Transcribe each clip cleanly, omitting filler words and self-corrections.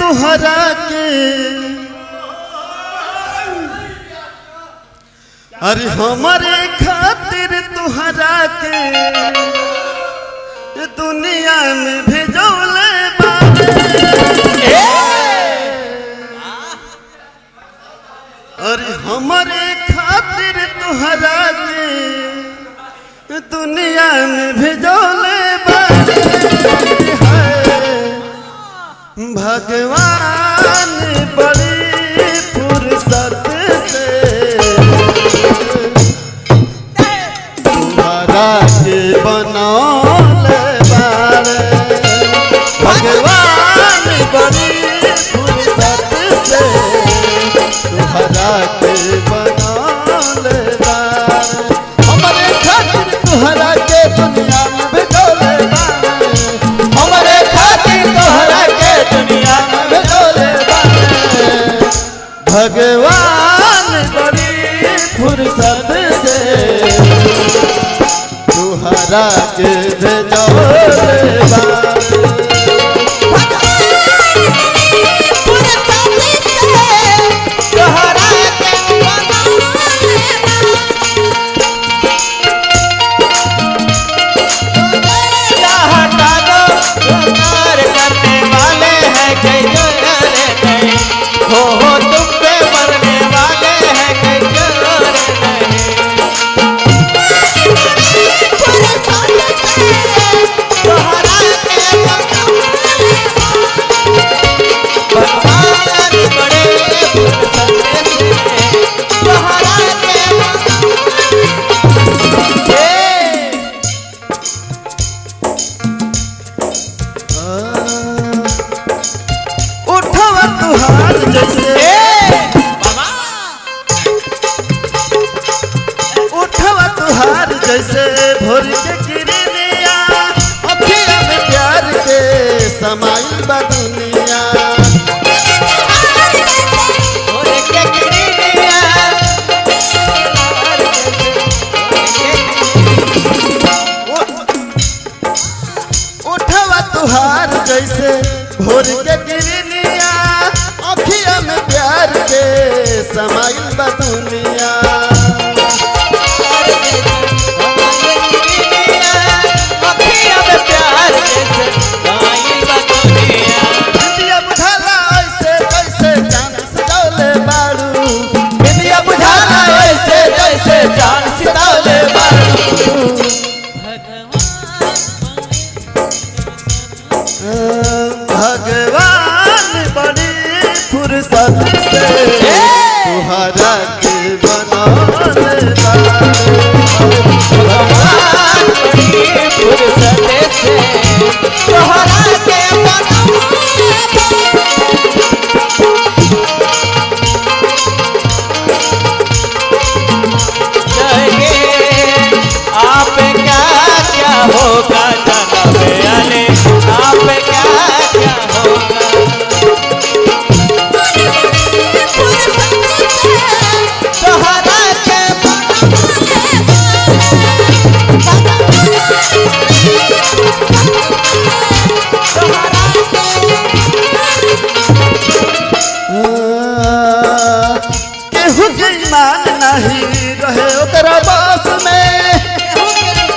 तुहरा के अरे हमारे खातिर तुहरा के दुनिया में भेजौले बाबे अरे हमारे खातिर तुहरा के दुनिया में भेजौले बाबे भगवान बड़ी फुर्सत से तुम्हारा के बनौले बारे भगवान बड़ी फुर्सत से तुम्हारा के बनौले बारे हमारे खातिर तुम्हारा के दुनिया में भेजौले बारे हमारे खातिर तुम्हारा के दुनिया में भेजौले बारे भगवान बड़ी फुर्सत से तुहरा के भेजौले बारे जैसे भोर के किरनिया अखिया में प्यार के समाई बा दुनिया भोर के किरनिया उठवा तुहार जैसे भोर के किरनिया अखिया में प्यार के समाई बा दुनिया भगवान बड़ी फुर्सत से तुहरा के बनौले भगवान बड़ी फुर्सत से तुहरा के आप क्या क्या होगा जनमे आप क्या क्या होगा तुहरा के केहू के ईमान नहीं रहे ओकरा बस में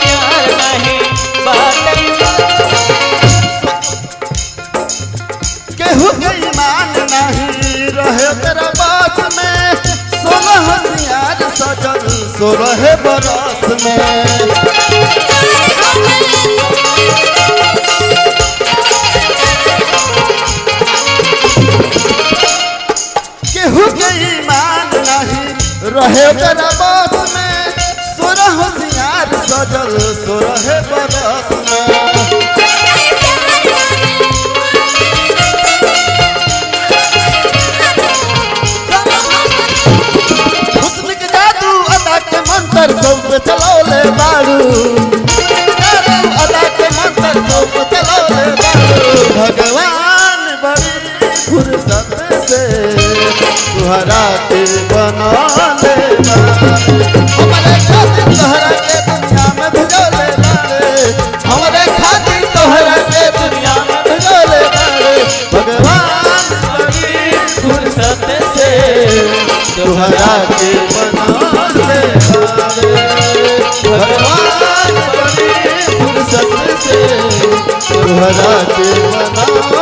केहू के ईमान नहीं रहे तेरा बात में 16 होशियार सजल 16 बरस में केहू के ईमान नहीं रहे तेरा बात में 16 होशियार सजल 16 बरस में सब चलौले बारू अदा के मंत्र सब चलौले बारू भगवान बड़ी फुर्सत से तुहरा के बनौले हमारे खातिर तुहरा के दुनिया में भेजौले बारे तुहरा के बनाते आवे भगवान बड़ी फुर्सत से तुहरा के बनाते